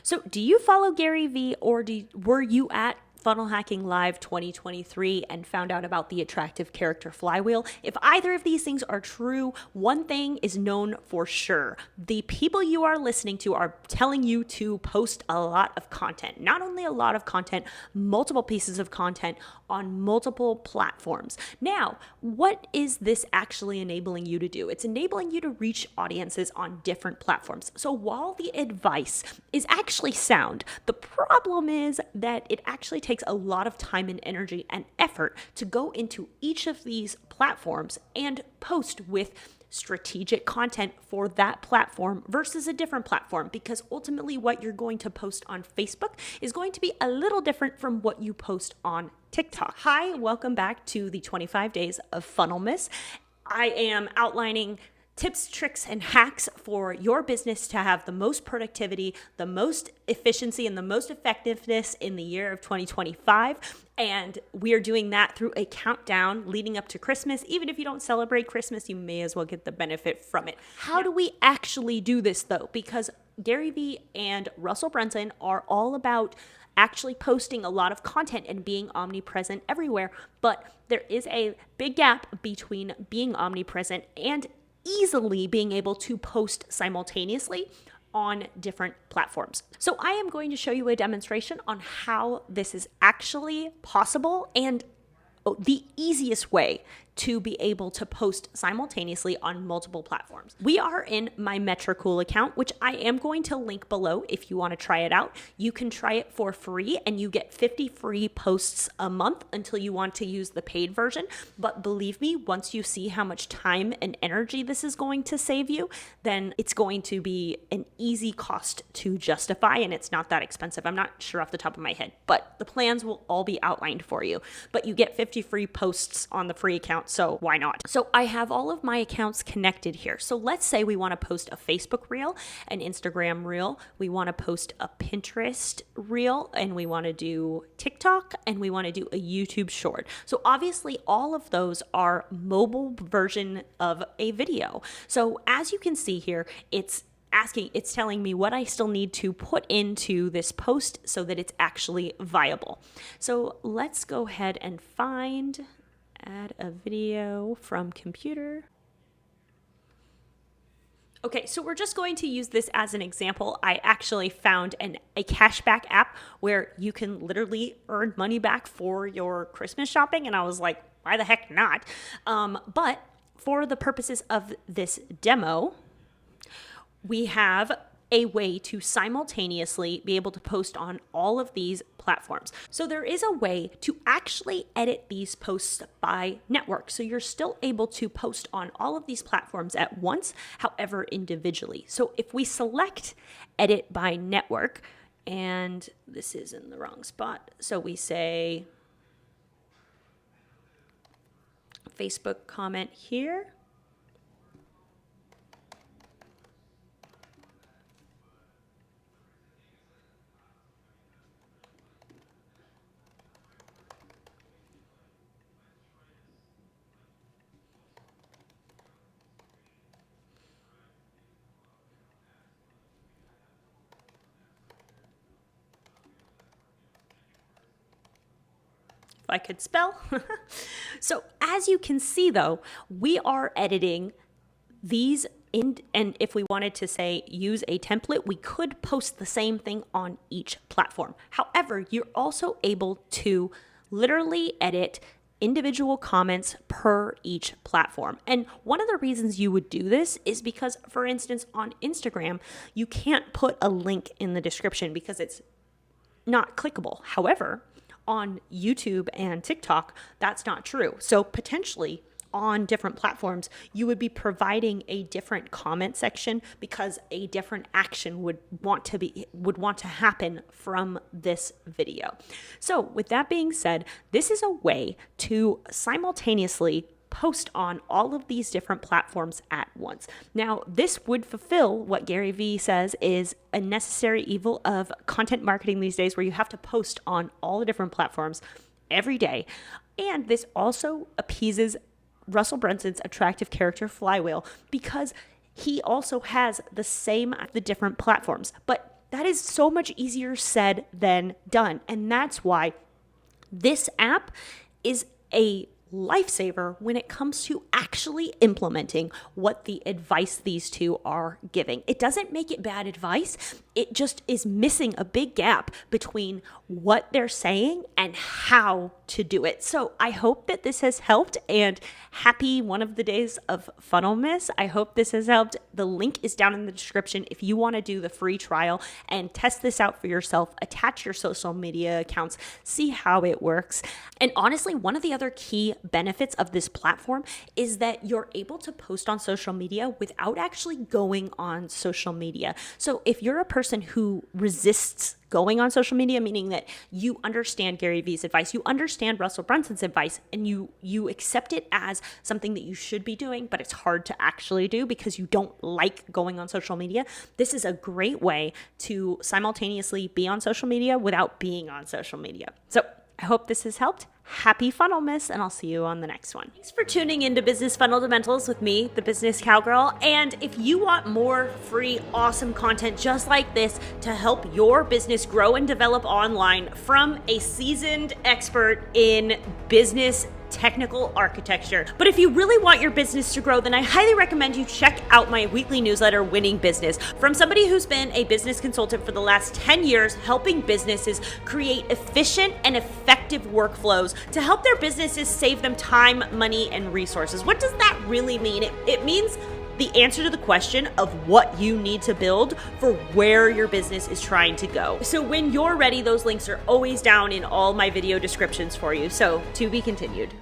So do you follow Gary Vee, or were you at Funnel Hacking Live 2023 and found out about the attractive character flywheel? If either of these things are true, one thing is known for sure. The people you are listening to are telling you to post a lot of content. Not only a lot of content, multiple pieces of content on multiple platforms. Now, what is this actually enabling you to do? It's enabling you to reach audiences on different platforms. So while the advice is actually sound, the problem is that it actually takes a lot of time and energy and effort to go into each of these platforms and post with strategic content for that platform versus a different platform, because ultimately what you're going to post on Facebook is going to be a little different from what you post on TikTok. Hi, welcome back to the 25 Days of Funnelmas. I am outlining tips, tricks, and hacks for your business to have the most productivity, the most efficiency, and the most effectiveness in the year of 2025. And we are doing that through a countdown leading up to Christmas. Even if you don't celebrate Christmas, you may as well get the benefit from it. How do we actually do this, though? Because Gary Vee and Russell Brunson are all about actually posting a lot of content and being omnipresent everywhere. But there is a big gap between being omnipresent and easily being able to post simultaneously on different platforms. So I am going to show you a demonstration on how this is actually possible and the easiest way to be able to post simultaneously on multiple platforms. We are in my Metricool account, which I am going to link below if you want to try it out. You can try it for free and you get 50 free posts a month until you want to use the paid version. But believe me, once you see how much time and energy this is going to save you, then it's going to be an easy cost to justify, and it's not that expensive. I'm not sure off the top of my head, but the plans will all be outlined for you. But you get 50 free posts on the free account, so why not? So I have all of my accounts connected here. So let's say we want to post a Facebook reel, an Instagram reel, we want to post a Pinterest reel, and we want to do TikTok, and we want to do a YouTube short. So obviously all of those are mobile version of a video. So as you can see here, it's telling me what I still need to put into this post so that it's actually viable. So let's go ahead and add a video from computer. Okay, so we're just going to use this as an example. I actually found a cashback app where you can literally earn money back for your Christmas shopping, and I was like, why the heck not? But for the purposes of this demo, we have a way to simultaneously be able to post on all of these platforms. So there is a way to actually edit these posts by network. So you're still able to post on all of these platforms at once, however, individually. So if we select edit by network, and this is in the wrong spot, so we say Facebook comment here. I could spell. So as you can see though, we are editing these in, and if we wanted to say use a template, we could post the same thing on each platform. However, you're also able to literally edit individual comments per each platform. And one of the reasons you would do this is because, for instance, on Instagram, you can't put a link in the description because it's not clickable. However, on YouTube and TikTok, that's not true. So potentially on different platforms, you would be providing a different comment section because a different action would want to happen from this video. So with that being said, this is a way to simultaneously post on all of these different platforms at once. Now, this would fulfill what Gary Vee says is a necessary evil of content marketing these days, where you have to post on all the different platforms every day. And this also appeases Russell Brunson's attractive character flywheel because he also has the different platforms. But That is so much easier said than done. And that's why this app is a lifesaver when it comes to actually implementing what the advice these two are giving. It doesn't make it bad advice. It just is missing a big gap between what they're saying and how to do it. So I hope that this has helped, and happy one of the days of Funnelmas. I hope this has helped. The link is down in the description if you want to do the free trial and test this out for yourself. Attach your social media accounts, see how it works. And honestly, one of the other key benefits of this platform is that you're able to post on social media without actually going on social media. So if you're a person who resists going on social media, meaning that you understand Gary Vee's advice, you understand Russell Brunson's advice, and you accept it as something that you should be doing, but it's hard to actually do because you don't like going on social media, this is a great way to simultaneously be on social media without being on social media. So I hope this has helped. Happy Funnelmas, and I'll see you on the next one. Thanks for tuning into Business Fundamentals with me, the Business Cowgirl. And if you want more free, awesome content just like this to help your business grow and develop online from a seasoned expert in business technical architecture. But if you really want your business to grow, then I highly recommend you check out my weekly newsletter, Winning Business, from somebody who's been a business consultant for the last 10 years, helping businesses create efficient and effective workflows to help their businesses save them time, money, and resources. What does that really mean? It means the answer to the question of what you need to build for where your business is trying to go. So when you're ready, those links are always down in all my video descriptions for you. So to be continued.